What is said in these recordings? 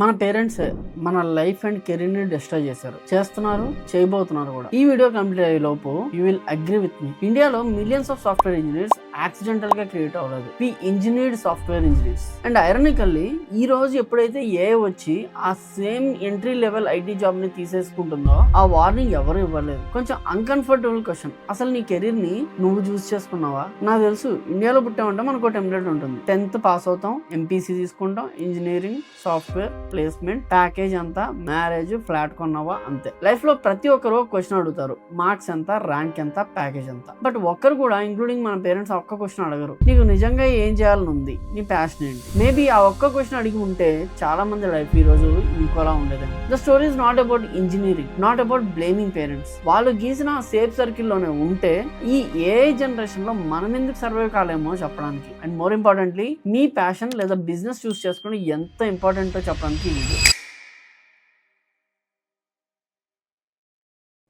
మన పేరెంట్స్ మన life and career ని డిస్ట్రాయ్ చేస్తున్నారు చేయబోతున్నారు కూడా. ఈ వీడియో కంప్లీట్ అయ్యే లోపు you will agree with me. ఇండియాలో millions of software engineers accidental గా క్రియేట్ అవ్వలేదు. వి ఇంజనీర్డ్ సాఫ్ట్వేర్ ఇంజనీర్స్. అండ్ ఐరనికల్లీ ఈ రోజు ఎప్పుడైతే ఏఐ వచ్చి ఆ same entry level IT job ని తీసేసుకుంటుందో ఆ వార్నింగ్ ఎవరు ఇవ్వలేదు. కొంచెం అన్కంఫర్టబుల్ క్వశ్చన్, అసలు నీ కెరీర్ ని నువ్వు చూస్ చేసుకున్నావా? నాకు తెలుసు, ఇండియాలో పుట్టామంటే మనకు ఒక టెంప్లెట్ ఉంటుంది. 10th పాస్ అవుతాం, ఎంపీసీ తీసుకుంటాం, ఇంజనీరింగ్, సాఫ్ట్వేర్, ప్లేస్మెంట్, ప్యాకేజ్ అంతా, మ్యారేజ్, ఫ్లాట్ కొన్నావా, అంతే. లైఫ్ లో ప్రతి ఒక్కరు క్వశ్చన్ అడుగుతారు, మార్క్స్ ఎంత, ర్యాంక్ ఎంత, ప్యాకేజ్ ఎంత. బట్ ఒక్కరు కూడా ఇంక్లూడింగ్ మన పేరెంట్స్ ఒక్క క్వశ్చన్ అడగరు, నీకు నిజంగా ఏం చేయాలని ఉంది, నీ ప్యాషన్ ఏంటి. మేబీ ఆ ఒక్క క్వశ్చన్ అడిగి ఉంటే చాలా మంది లైఫ్ ఈ రోజు ఇంకోలా ఉండేదండి. The story is not about engineering, not about blaming parents. వాళ్ళు గీసిన సేఫ్ సర్కిల్ లోనే ఉంటే ఈ ఏఐ జనరేషన్ లో మనం ఎందుకు సర్వైవ్ కాలేమో చెప్పడానికి, and more importantly me passion లేదా బిజినెస్ చూస్ చేసుకుని ఎంత ఇంపార్టెంటో చెప్పడానికి video.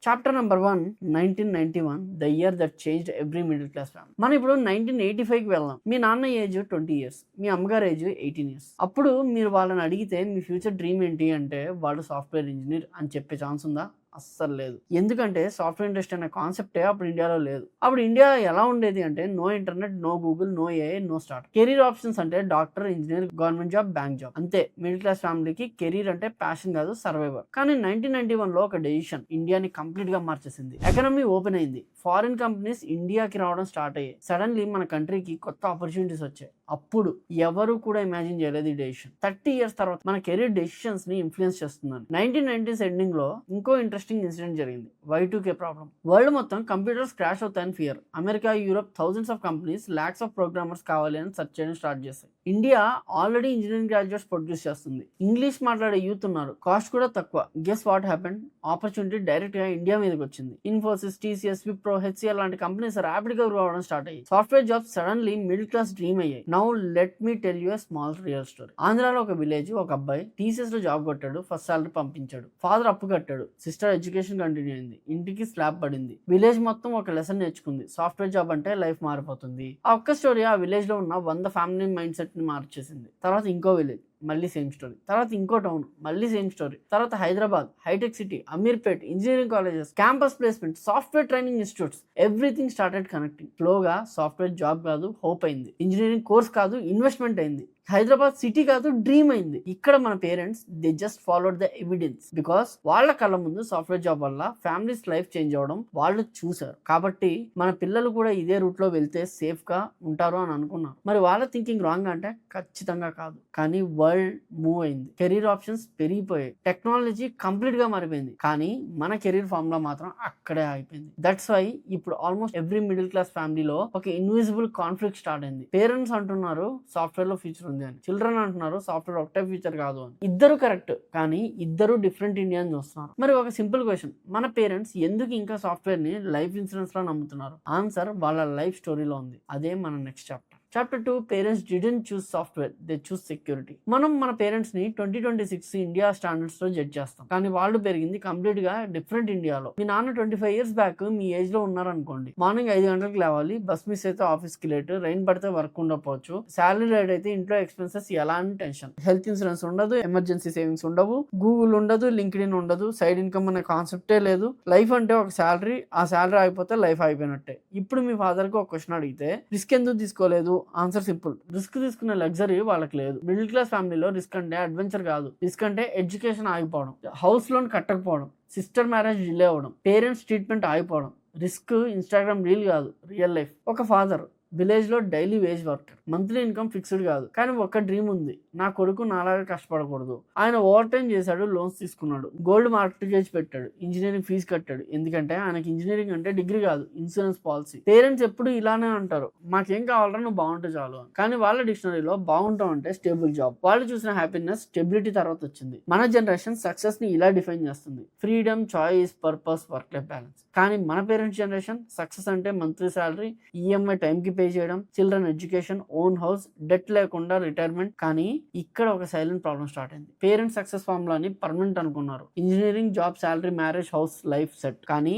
Chapter number 1, 1991, the year that changed every middle class family. మనం ఇప్పుడు 1985కి వెళ్దాం. మీ నాన్న ఏజ్ 20 years, మీ అమ్మగారు ఏజ్ 18 years. అప్పుడు మీరు వాళ్ళని అడిగితే మీ ఫ్యూచర్ డ్రీమ్ ఏంటి అంటే వాళ్ళు సాఫ్ట్వేర్ ఇంజనీర్ అని చెప్పే ఛాన్స్ ఉందా? అస్సలు లేదు. ఎందుకంటే సాఫ్ట్వేర్ ఇండస్ట్రీ అనే కాన్సెప్టే అప్పుడు ఇండియాలో లేదు. అప్పుడు ఇండియా ఎలా ఉండేది అంటే no internet, no Google, no AI, no start. Career options అంటే doctor, engineer, government job, bank job, అంతే. మిడిల్ క్లాస్ ఫ్యామిలీకి కెరీర్ అంటే ప్యాషన్ కాదు, సర్వైవర్. కానీ 1991లో ఒక డెసిషన్ ఇండియాని కంప్లీట్ గా మార్చేసింది. ఎకనామీ ఓపెన్ అయింది, ఫారిన్ కంపెనీస్ ఇండియాకి రావడం స్టార్ట్ అయ్యాయి. సడన్లీ మన కంట్రీకి కొత్త ఆపర్చునిటీస్ వచ్చాయి. అప్పుడు ఎవరు కూడా ఇమాజిన్ చేయలేదు ఈ డెసిషన్. 30 years తర్వాత మన కెరీర్ డెసిషన్స్ ని ఇన్ఫ్లుయెన్స్ చేస్తున్నాను. 1990s ఎండింగ్ లో ఇంకో ఇంట్రెస్టింగ్ ఇన్సిడెంట్ జరిగింది, Y2K ప్రాబ్లం. వరల్డ్ మొత్తం కంప్యూటర్స్ క్రాష్ అవుతాయని fear. America, Europe thousands of companies lakhs of programmers కావాలి అని సెర్చ్ చేయడం స్టార్ట్ చేశాయి. India already engineering graduates produce చేస్తుంది, ఇంగ్లీష్ మాట్లాడే యూత్ ఉన్నారు, కాస్ట్ కూడా తక్కువ. Guess what happened? Opportunity direct గా ఇండియా మీదకి వచ్చింది. ఇన్ఫోసిస్, TCS, విప్రో, HCL లాంటి కంపెనీస్ ర్యాపిడ్ గా గ్రో అవడం స్టార్ట్ అయ్యాయి. Software jobs suddenly middle class dream అయ్యాయి. Now let me tell you small real story. ఆంధ్రాలో ఒక విలేజ్, ఒక అబ్బాయి TCS లో జాబ్ కొట్టాడు, ఫస్ట్ సాలరీ పంపించాడు. ఫాదర్ అప్పు కట్టాడు, సిస్టర్ ఎడ్యుకేషన్ కంటిన్యూ అయింది, ఇంటికి స్లాబ్ పడింది. విలేజ్ మొత్తం ఒక లెసన్ నేర్చుకుంది, సాఫ్ట్వేర్ జాబ్ అంటే లైఫ్ మారిపోతుంది. ఆ ఒక్క స్టోరీ ఆ విలేజ్ లో ఉన్న 100 ఫ్యామిలీ మైండ్ సెట్ ని మార్చేసింది. తర్వాత ఇంకో విలేజ్, మళ్ళీ సేమ్ స్టోరీ. తర్వాత ఇంకో టౌన్, మళ్ళీ సేమ్ స్టోరీ. తర్వాత హైదరాబాద్, హైటెక్ City, Ameerpet, engineering colleges, campus placement, software training institutes, everything started connecting. ఫ్లోగా సాఫ్ట్వేర్ జాబ్ కాదు హోప్ అయింది, ఇంజనీరింగ్ కోర్స్ కాదు ఇన్వెస్ట్మెంట్ అయింది, హైదరాబాద్ సిటీ కాదు డ్రీమ్ అయింది. ఇక్కడ మన parents they just followed the evidence, because వాళ్ళ కళ్ళ ముందు సాఫ్ట్వేర్ జాబ్ వల్ల ఫ్యామిలీస్ లైఫ్ చేంజ్ అవడం వాళ్ళు చూసారు. కాబట్టి మన పిల్లలు కూడా ఇదే రూట్ లో వెళ్తే సేఫ్ గా ఉంటారు అని అనుకున్నారు. మరి వాళ్ళ థింకింగ్ రాంగ్ అంటే ఖచ్చితంగా కాదు. కానీ వరల్డ్ మూవ్ అయింది, కెరీర్ ఆప్షన్స్ పెరిగిపోయాయి, టెక్నాలజీ కంప్లీట్ గా మారిపోయింది. కానీ మన కెరీర్ ఫార్ములా మాత్రం అక్కడే ఆగిపోయింది. దట్స్ వై ఇప్పుడు ఆల్మోస్ట్ ఎవ్రీ మిడిల్ క్లాస్ ఫ్యామిలీలో ఒక ఇన్విజిబుల్ కాన్ఫ్లిక్ట్ స్టార్ట్ అయింది. పేరెంట్స్ అంటున్నారు సాఫ్ట్వేర్ లో ఫ్యూచర్ ఉంది అని, చిల్డ్రన్ అంటున్నారు సాఫ్ట్వేర్ ఒకటే ఫ్యూచర్ కాదు అని. ఇద్దరు కరెక్ట్, కానీ ఇద్దరు డిఫరెంట్ ఇండియన్ చూస్తున్నారు. మరి ఒక సింపుల్ క్వశ్చన్, మన పేరెంట్స్ ఎందుకు ఇంకా సాఫ్ట్వేర్ ని లైఫ్ ఇన్సూరెన్స్ లో నమ్ముతున్నారు? ఆన్సర్ వాళ్ళ లైఫ్ స్టోరీలో ఉంది. అదే మన next chapter. Chapter 2, parents didn't choose software, they choose security. మనం మన పేరెంట్స్ ని 2026 ఇండియా స్టాండర్డ్స్ లో జడ్జ్ చేస్తాం, కానీ వాళ్ళు పెరిగింది కంప్లీట్ గా డిఫరెంట్ ఇండియాలో. మీ నాన్న 25 years బ్యాక్ మీ ఏజ్ లో ఉన్నారనుకోండి, మార్నింగ్ 5 గంటలకు లేవాలి, బస్ మిస్ అయితే ఆఫీస్ కి లేట్, రైన్ పడితే వర్క్ ఉండకపోవచ్చు, శాలరీ రేట్ అయితే ఇంట్లో ఎక్స్పెన్సెస్ ఎలాంటి టెన్షన్, హెల్త్ ఇన్సూరెన్స్ ఉండదు, ఎమర్జెన్సీ సేవింగ్స్ ఉండవు, గూగుల్ ఉండదు, లింక్డ్ఇన్ ఉండదు, సైడ్ ఇన్కమ్ అనే కాన్సెప్టే లేదు. లైఫ్ అంటే ఒక శాలరీ, ఆ శాలరీ అయిపోతే లైఫ్ అయిపోయినట్టే. ఇప్పుడు మీ ఫాదర్ కి ఒక క్వశ్చన్ అడిగితే రిస్క్ ఎందుకు తీసుకోలేదు? ఆన్సర్ సింపుల్, రిస్క్ తీసుకునే లగ్జరీ వాళ్ళకి లేదు. మిడిల్ క్లాస్ ఫ్యామిలీలో రిస్క్ అంటే అడ్వెంచర్ కాదు, రిస్క్ అంటే ఎడ్యుకేషన్ ఆగిపోవడం, హౌస్ లోన్ కట్టకపోవడం, సిస్టర్ మ్యారేజ్ డిలే అవ్వడం, పేరెంట్స్ ట్రీట్మెంట్ ఆగిపోవడం. రిస్క్ ఇన్స్టాగ్రామ్ రీల్ కాదు, రియల్ లైఫ్. ఒక ఫాదర్ విలేజ్ లో daily wage worker, monthly income fixed కాదు, కానీ ఒక డ్రీమ్ ఉంది, నా కొడుకు నాలాగా కష్టపడకూడదు. ఆయన ఓవర్ టైం చేశాడు, లోన్స్ తీసుకున్నాడు, గోల్డ్ మార్కెట్ పెట్టాడు, ఇంజనీరింగ్ ఫీజు కట్టాడు. ఎందుకంటే ఆయనకి ఇంజనీరింగ్ అంటే డిగ్రీ కాదు, ఇన్సూరెన్స్ పాలసీ. పేరెంట్స్ ఎప్పుడు ఇలానే అంటారు, మాకేం కావాలరా నువ్వు బాగుంటే చాలు అని. కానీ వాళ్ళ డిక్షనరీలో బాగుంటాం అంటే స్టేబుల్ జాబ్. వాళ్ళు చూసిన హ్యాపీనెస్ స్టెబిలిటీ తర్వాత వచ్చింది. మన జనరేషన్ సక్సెస్ ని ఇలా డిఫైన్ చేస్తుంది, freedom, choice, purpose, work life balance. కానీ మన పేరెంట్స్ జనరేషన్ సక్సెస్ అంటే మంత్లీ శాలరీ, ఈఎంఐ టైంకి పే చేయడం, children education, own house, debt లేకుండా రిటైర్మెంట్. కానీ ఇక్కడ ఒక సైలెంట్ ప్రాబ్లం స్టార్ట్ అయింది. పేరెంట్స్ సక్సెస్ ఫార్ములాని పర్మనెంట్ అనుకున్నారు, engineering, job, salary, marriage, house, life set. కానీ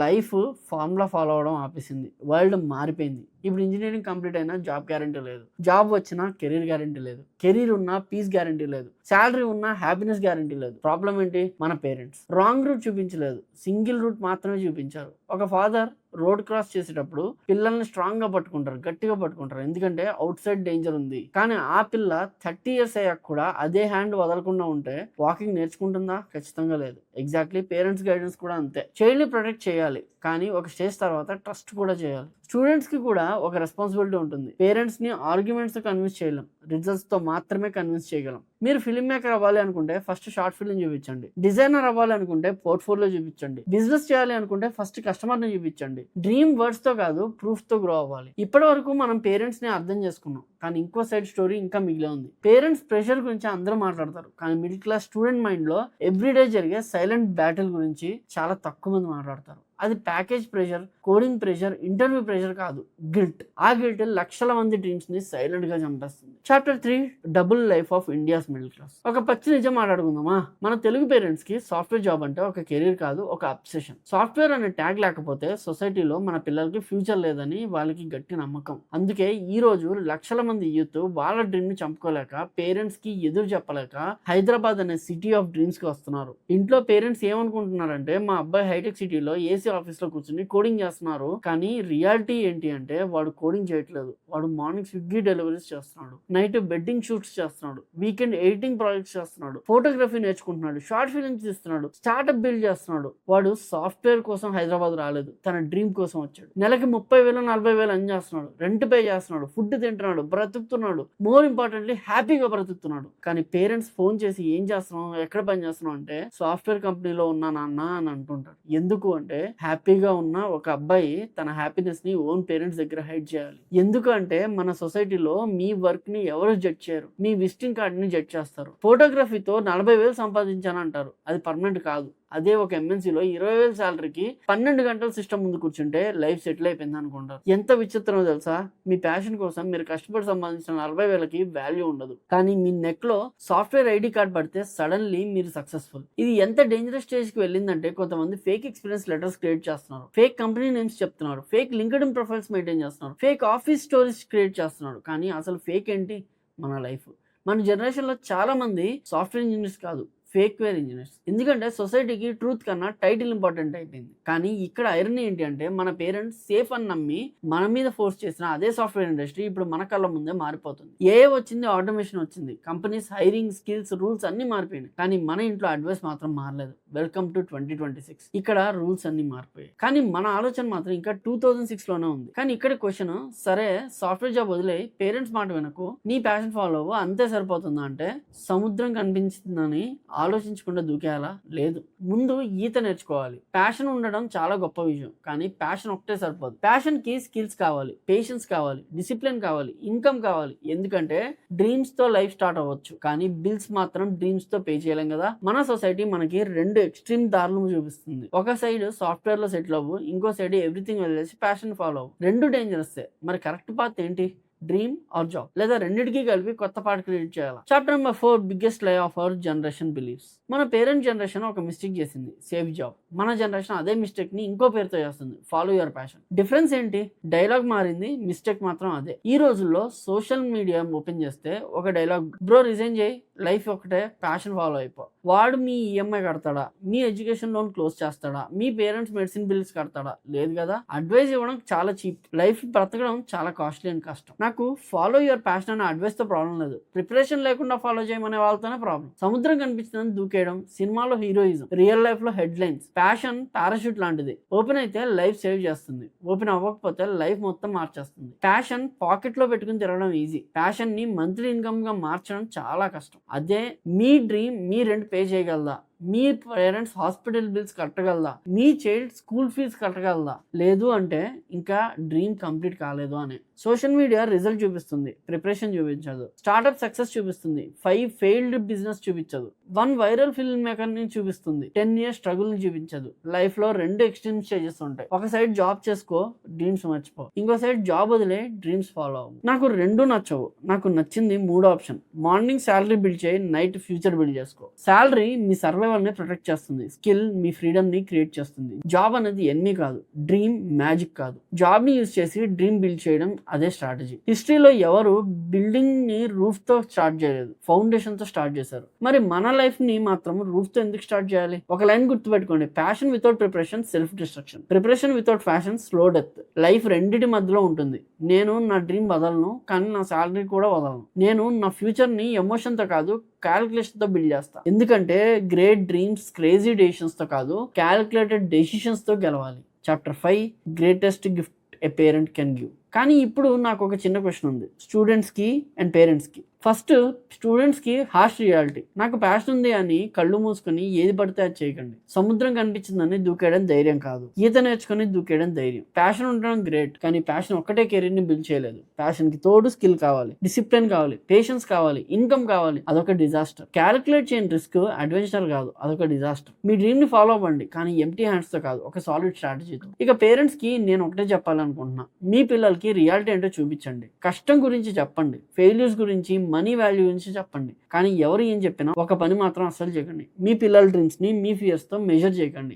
లైఫ్ ఫార్ములా ఫాలో అవడం ఆపేసింది. వరల్డ్ మారిపోయింది, ఇప్పుడు ఇంజనీరింగ్ కంప్లీట్ అయినా జాబ్ గ్యారంటీ లేదు, జాబ్ వచ్చినా కెరీర్ గ్యారంటీ లేదు, కెరీర్ ఉన్నా పీస్ గ్యారంటీ లేదు, శాలరీ ఉన్నా హ్యాపీనెస్ గ్యారంటీ లేదు. ప్రాబ్లం ఏంటి? మన పేరెంట్స్ రాంగ్ రూట్ చూపించలేదు, సింగిల్ రూట్ మాత్రమే చూపించారు. ఒక ఫాదర్ రోడ్ క్రాస్ చేసేటప్పుడు పిల్లల్ని స్ట్రాంగ్ గా పట్టుకుంటారు, గట్టిగా పట్టుకుంటారు, ఎందుకంటే అవుట్ సైడ్ డేంజర్ ఉంది. కానీ ఆ పిల్ల 30 years అయ్యాక కూడా అదే హ్యాండ్ వదలకుండా ఉంటే వాకింగ్ నేర్చుకుంటుందా? ఖచ్చితంగా లేదు. ఎగ్జాక్ట్లీ పేరెంట్స్ గైడెన్స్ కూడా అంతే. చైల్డ్ ని ప్రొటెక్ట్ చేయాలి, కానీ ఒక స్టేజ్ తర్వాత ట్రస్ట్ కూడా చేయాలి. స్టూడెంట్స్ కి కూడా ఒక రెస్పాన్సిబిలిటీ ఉంటుంది. పేరెంట్స్ ని ఆర్గ్యుమెంట్స్ తో కన్విన్స్ చేయలేం, రిజల్ట్స్ తో మాత్రమే కన్విన్స్ చేయగలం. మీరు ఫిల్మ్ మేకర్ అవ్వాలి అనుకుంటే ఫస్ట్ షార్ట్ ఫిల్మ్ చూపించండి, డిజైనర్ అవ్వాలి అనుకుంటే పోర్ట్ఫోలియో చూపించండి, బిజినెస్ చేయాలి అనుకుంటే ఫస్ట్ కస్టమర్ ని చూపించండి. డ్రీమ్ వర్డ్స్ తో కాదు, ప్రూఫ్ తో గ్రో అవ్వాలి. ఇప్పటి వరకు మనం పేరెంట్స్ ని అర్థం చేసుకున్నాం, కానీ ఇంకో సైడ్ స్టోరీ ఇంకా మిగిలే ఉంది. పేరెంట్స్ ప్రెషర్ గురించి అందరూ మాట్లాడతారు, కానీ మిడిల్ క్లాస్ స్టూడెంట్ మైండ్ లో ఎవ్రీడే జరిగే సైలెంట్ బ్యాటిల్ గురించి చాలా తక్కువ మంది మాట్లాడతారు. అది package pressure, coding pressure, interview pressure కాదు, గిల్ట్. ఆ గిల్ట్ లక్షల మంది డ్రీమ్స్ ని సైలెంట్ గా చంపేస్తుంది. Chapter 3, double life of India's middle class. ఒక పచ్చి నిజం మాట్లాడుకుందామా? మన తెలుగు పేరెంట్స్ కి సాఫ్ట్వేర్ జాబ్ అంటే ఒక కెరీర్ కాదు, ఒక అబ్సెషన్. సాఫ్ట్వేర్ అనే ట్యాగ్ లేకపోతే సొసైటీలో మన పిల్లలకి ఫ్యూచర్ లేదని వాళ్ళకి గట్టి నమ్మకం. అందుకే ఈ రోజు లక్షల మంది యూత్ వాళ్ళ డ్రీమ్ ని చంపుకోలేక, పేరెంట్స్ కి ఎదురు చెప్పలేక హైదరాబాద్ అనే సిటీ ఆఫ్ డ్రీమ్స్ కి వస్తున్నారు. ఇంట్లో పేరెంట్స్ ఏమనుకుంటున్నారంటే మా అబ్బాయి హైటెక్ సిటీలో ఏసీ ఆఫీస్ లో కూర్చుని కోడింగ్ చేస్తున్నారు, కానీ రియాలిటీ ఏంటి అంటే వాడు కోడింగ్ చేయట్లేదు. వాడు మార్నింగ్ స్విగ్గీ డెలివరీస్ చేస్తున్నాడు, నైట్ బెడ్డింగ్ షూట్స్ చేస్తున్నాడు, వీకెండ్ ఎడిటింగ్ ప్రాజెక్ట్స్ చేస్తున్నాడు, ఫోటోగ్రఫీ నేర్చుకుంటున్నాడు, షార్ట్ ఫిల్మ్స్ తీస్తున్నాడు, స్టార్ట్అప్ బిల్డ్ చేస్తున్నాడు. వాడు సాఫ్ట్వేర్ కోసం హైదరాబాద్ రాలేదు, తన డ్రీమ్ కోసం వచ్చాడు. నెలకి 30,000 40,000 అని చేస్తున్నాడు, రెంట్ పే చేస్తున్నాడు, ఫుడ్ తింటున్నాడు, బ్రతుకుతున్నాడు. మోర్ ఇంపార్టెంట్లీ హ్యాపీగా బ్రతుకుతున్నాడు. కానీ పేరెంట్స్ ఫోన్ చేసి ఏం చేస్తున్నావు, ఎక్కడ పని చేస్తున్నావు అంటే సాఫ్ట్వేర్ కంపెనీలో ఉన్నా నాన్న అని అంటుంటాడు. ఎందుకు అంటే హ్యాపీగా ఉన్న ఒక అబ్బాయి తన హ్యాపీనెస్ ని ఓన్ పేరెంట్స్ దగ్గర హైడ్ చేయాలి. ఎందుకంటే మన సొసైటీలో మీ వర్క్ ని ఎవరు జడ్జ్ చేయరు, మీ విజిటింగ్ కార్డ్ ని జడ్జ్ చేస్తారు. ఫోటోగ్రఫీతో 40,000 సంపాదించాను అంటారు, అది పర్మనెంట్ కాదు. అదే ఒక ఎంఎన్సీలో 20,000 శాలరీకి 12 గంటల సిస్టమ్ ముందు కూర్చుంటే లైఫ్ సెటిల్ అయిపోయింది అనుకుంటారు. ఎంత విచిత్రమో తెలుసా? మీ ప్యాషన్ కోసం మీరు కష్టపడి సంపాదించిన 40,000కి వాల్యూ ఉండదు, కానీ మీ నెక్ లో సాఫ్ట్వేర్ ఐడి కార్డ్ పడితే సడన్లీ మీరు సక్సెస్ఫుల్. ఇది ఎంత డేంజరస్ స్టేజ్ కి వెళ్ళిందంటే కొంతమంది ఫేక్ ఎక్స్పీరియన్స్ లెటర్స్ క్రియేట్ చేస్తున్నారు, ఫేక్ కంపెనీ నేమ్స్ చెప్తున్నారు, ఫేక్ లింక్డ్ఇన్ ప్రొఫైల్స్ మెయింటైన్ చేస్తున్నారు, ఫేక్ ఆఫీస్ స్టోరీస్ క్రియేట్ చేస్తున్నారు. కానీ అసలు ఫేక్ ఏంటి? మన లైఫ్. మన జనరేషన్ లో చాలా మంది సాఫ్ట్వేర్ ఇంజనీర్స్ కాదు, ఫేక్వేర్ ఇంజనీర్స్. ఎందుకంటే సొసైటీకి ట్రూత్ కన్నా టైటిల్ ఇంపార్టెంట్ అయిపోయింది. కానీ ఇక్కడ ఐరనీ ఏంటి అంటే మన పేరెంట్స్ సేఫ్ అని నమ్మి మన మీద ఫోర్స్ చేసిన అదే సాఫ్ట్వేర్ ఇండస్ట్రీ ఇప్పుడు మన కళ్ళ ముందే మారిపోతుంది. ఏ వచ్చింది, ఆటోమేషన్ వచ్చింది, కంపెనీస్ హైరింగ్, స్కిల్స్, రూల్స్ అన్ని మారిపోయినాయి, కానీ మన ఇంట్లో అడ్వైస్ మాత్రం మారలేదు. Welcome to 2026. ఇక్కడ రూల్స్ అన్ని మారిపోయాయి, కానీ మన ఆలోచన మాత్రం ఇంకా 2006 లోనే ఉంది. కానీ ఇక్కడ క్వశ్చన్, సరే సాఫ్ట్వేర్ జాబ్ వదిలే పేరెంట్స్ మాట వినకు, నీ ప్యాషన్ ఫాలో అవ్వు, అంతే సరిపోతుందా అంటే సముద్రం కనిపించిందని ఆలోచించకుండా దూకేయాలా? లేదు. ముందు ఈత నేర్చుకోవాలి. ప్యాషన్ ఉండడం చాలా గొప్ప విషయం, కానీ ప్యాషన్ ఒకటే సరిపోదు. ప్యాషన్ కి స్కిల్స్ కావాలి, పేషెన్స్ కావాలి, డిసిప్లిన్ కావాలి, ఇన్కమ్ కావాలి. ఎందుకంటే డ్రీమ్స్ తో లైఫ్ స్టార్ట్ అవ్వచ్చు, కానీ బిల్స్ మాత్రం డ్రీమ్స్ తో పే చేయలేం కదా. మన సొసైటీ మనకి 2 ఎక్స్ట్రీమ్ దారులు చూపిస్తుంది. ఒక సైడ్ సాఫ్ట్వేర్ లో సెటిల్ అవ్వు, ఇంకో సైడ్ ఎవ్రీథింగ్ వదిలేసి ప్యాషన్ ఫాలో అవ్వు. 2 డేంజరస్. మరి కరెక్ట్ పాత్ ఏంటి? డ్రీమ్ ఆర్ జాబ్, లేదా రెండింటికి కలిపి కొత్త పార్ట్ క్రియేట్ చేయాలి. చాప్టర్ నెంబర్ 4, బిగ్గెస్ట్ లై ఆఫ్ అవర్ జనరేషన్ బిలీవ్స్. మన పేరెంట్ జనరేషన్ ఒక మిస్టేక్ చేసింది, సేఫ్ జాబ్. మన జనరేషన్ అదే మిస్టేక్ ని ఇంకో పేరుతో చేస్తుంది, ఫాలో యువర్ ప్యాషన్. డిఫరెన్స్ ఏంటి? డైలాగ్ మారింది, మిస్టేక్ మాత్రం అదే. ఈ రోజుల్లో సోషల్ మీడియా ఓపెన్ చేస్తే ఒక డైలాగ్, బ్రో రిజైన్ చేయి, లైఫ్ ఒకటే, ప్యాషన్ ఫాలో అయిపో. వాడు మీ ఈఎంఐ కడతాడా? మీ ఎడ్యుకేషన్ లోన్ క్లోజ్ చేస్తాడా? మీ పేరెంట్స్ మెడిసిన్ బిల్స్ కడతాడా? లేదు కదా. అడ్వైస్ ఇవ్వడం చాలా చీప్, లైఫ్ బ్రతకడం చాలా కాస్ట్లీ అండ్ కష్టం. నాకు ఫాలో యువర్ ప్యాషన్ అనే అడ్వైస్ తో ప్రాబ్లం లేదు, ప్రిపరేషన్ లేకుండా ఫాలో చేయమనే వాళ్ళతోనే ప్రాబ్లం. సముద్రం కనిపించిందని దూకేయడం సినిమాలో హీరోయిజం, రియల్ లైఫ్ లో హెడ్ లైన్స్. ప్యాషన్ పారాషూట్ లాంటిది, ఓపెన్ అయితే లైఫ్ సేవ్ చేస్తుంది, ఓపెన్ అవ్వకపోతే లైఫ్ మొత్తం మార్చేస్తుంది. ప్యాషన్ పాకెట్ లో పెట్టుకుని తిరగడం ఈజీ, ప్యాషన్ ని మంత్లీ ఇన్కమ్ గా మార్చడం చాలా కష్టం. అదే మీ డ్రీమ్ మీ రెంట్ పే చేయగలదా? మీ పేరెంట్స్ హాస్పిటల్ బిల్స్ కట్టగలదా? మీ చైల్డ్ స్కూల్ ఫీజు కట్టగలదా? లేదు అంటే ఇంకా డ్రీమ్ కంప్లీట్ కాలేదు అని. సోషల్ మీడియా రిజల్ట్ చూపిస్తుంది, ప్రిపరేషన్ చూపించదు. స్టార్ట్అప్ సక్సెస్ చూపిస్తుంది, 5 ఫెయిల్డ్ బిజినెస్ చూపించదు. 1 వైరల్ ఫిల్మ్ మేకర్ ని చూపిస్తుంది, 10 years స్ట్రగుల్ ని చూపించదు. లైఫ్ లో 2 ఎక్స్ట్రీమ్ స్టేజెస్ ఉంటాయి. ఒక సైడ్ జాబ్ చేసుకో, డ్రీమ్స్ మర్చిపో, ఇంకో సైడ్ జాబ్ వదిలే, డ్రీమ్స్ ఫాలో అవ్వు. నాకు 2 నచ్చవు. నాకు నచ్చింది 3వ ఆప్షన్, మార్నింగ్ శాలరీ బిల్డ్ చేయి, నైట్ ఫ్యూచర్ బిల్డ్ చేసుకో. శాలరీ మీ సర్వైవల్ సర్వైవల్ని ప్రొటెక్ట్ చేస్తుంది. స్కిల్ మీ ఫ్రీడమ్ని క్రియేట్ చేస్తుంది. జాబ్ అనేది ఎన్ని కాదు, డ్రీమ్ మ్యాజిక్ కాదు. జాబ్ని యూజ్ చేసి డ్రీమ్ బిల్డ్ చేయడం అదే స్ట్రాటజీ. హిస్టరీలో ఎవరు బిల్డింగ్ని రూఫ్తో స్టార్ట్ చేయలేదు, ఫౌండేషన్తో స్టార్ట్ చేశారు. మరి మన లైఫ్ని మాత్రం రూఫ్తో ఎందుకు స్టార్ట్ చేయాలి? ఒక లైన్ గుర్తుపెట్టుకోండి, passion without preparation self destruction, preparation without fashion slow death. Life రెండిటి మధ్యలో ఉంటుంది. నేను నా డ్రీమ్ వదలను, కానీ నా శాలరీ కూడా వదలను. నేను నా ఫ్యూచర్ని ఎమోషన్తో కాదు, క్యాలిక్యులేషన్తో బిల్డ్ చేస్తా. ఎందుకంటే గ్రేట్ డ్రీమ్స్ క్రేజీ డెసిషన్స్తో కాదు, క్యాలిక్యులేటెడ్ డెసిషన్స్తో గెలవాలి. Chapter 5 greatest gift a parent can give. కానీ ఇప్పుడు నాకు ఒక చిన్న క్వశ్చన్ ఉంది స్టూడెంట్స్కి అండ్ పేరెంట్స్కి. ఫస్ట్ స్టూడెంట్స్కి హార్ష్ రియాలిటీ. నాకు ప్యాషన్ ఉంది అని కళ్ళు మూసుకొని ఏది పడితే అది చేయకండి. సముద్రం కనిపించిందని దూకేయడం ధైర్యం కాదు, ఈత నేర్చుకుని దూకేయడం ధైర్యం. ప్యాషన్ ఉండడం గ్రేట్, కానీ ప్యాషన్ ఒక్కటే కెరీర్ని బిల్డ్ చేయలేదు. ప్యాషన్కి తోడు స్కిల్ కావాలి, డిసిప్లిన్ కావాలి, పేషెన్స్ కావాలి, ఇన్కమ్ కావాలి. అదొక డిజాస్టర్. క్యాలిక్యులేట్ చేయని రిస్క్ అడ్వెంచర్ కాదు, అదొక డిజాస్టర్. మీ డ్రీమ్ని ఫాలో అవ్వండి, కానీ ఎంప్టీ హ్యాండ్స్తో కాదు, ఒక సాలిడ్ స్ట్రాటజీతో. ఇక పేరెంట్స్కి నేను ఒకటే చెప్పాలనుకుంటున్నా, మీ పిల్లలకి రియాలిటీ ఏంటో చూపించండి. కష్టం గురించి చెప్పండి, ఫెయిల్యూర్స్ గురించి, మనీ వాల్యూ గురించి చెప్పండి. కానీ ఎవరు ఏం చెప్పినా ఒక పని మాత్రం అస్సలు చేయకండి, మీ పిల్లల డ్రీమ్స్ని మీ ఫియర్స్తో మెజర్ చేయకండి.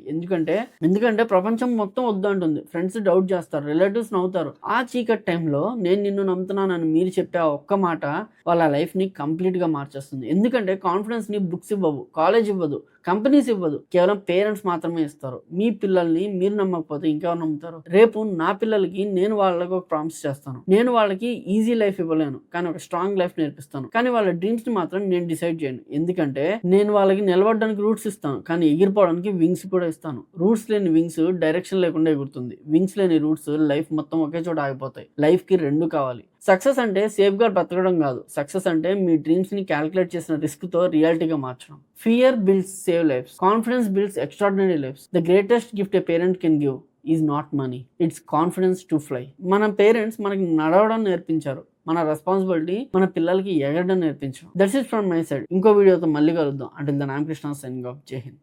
ఎందుకంటే ప్రపంచం మొత్తం వద్దంటుంది, ఫ్రెండ్స్ డౌట్ చేస్తారు, రిలేటివ్స్ నవ్వుతారు. ఆ చీకటి టైంలో నేను నిన్ను నమ్ముతున్నానని మీరు చెప్పే ఆ ఒక్క మాట వాళ్ళ లైఫ్ని కంప్లీట్గా మార్చేస్తుంది. ఎందుకంటే కాన్ఫిడెన్స్ని బుక్స్ ఇవ్వవు, కాలేజ్ ఇవ్వదు, కంపెనీస్ ఇవ్వదు, కేవలం పేరెంట్స్ మాత్రమే ఇస్తారు. మీ పిల్లల్ని మీరు నమ్మకపోతే ఇంకెవరు నమ్ముతారు? రేపు నా పిల్లలకి నేను వాళ్ళకి ఒక ప్రామిస్ చేస్తాను, నేను వాళ్ళకి ఈజీ లైఫ్ ఇవ్వలేను, కానీ ఒక స్ట్రాంగ్ లైఫ్ నేర్పిస్తాను. కానీ వాళ్ళ డ్రీమ్స్ ని మాత్రం నేను డిసైడ్ చేయను. ఎందుకంటే నేను వాళ్ళకి నిలబడడానికి రూట్స్ ఇస్తాను, కానీ ఎగిరిపోవడానికి వింగ్స్ కూడా ఇస్తాను. రూట్స్ లేని వింగ్స్ డైరెక్షన్ లేకుండా ఎగురుతుంది, వింగ్స్ లేని రూట్స్ లైఫ్ మొత్తం ఒకే చోట ఆగిపోతాయి. లైఫ్ కి రెండు కావాలి. సక్సెస్ అంటే సేఫ్ గా బ్రతకడం కాదు, సక్సెస్ అంటే మీ డ్రీమ్స్ ని క్యాలిక్యులేట్ చేసిన రిస్క్ తో రియాలిటీగా మార్చడం. Fear builds safe lives, confidence builds extraordinary lives. The greatest gift a parent can give is not money, it's confidence to fly. మన పేరెంట్స్ మనకి నడవడం నేర్పించారు, మన రెస్పాన్సిబిలిటీ మన పిల్లలకి ఎగరడం నేర్పించడం. That's it from my side. ఇంకో వీడియోతో మళ్ళీ కలుద్దాం. Until then I am Krishna signing off. Jai Hind.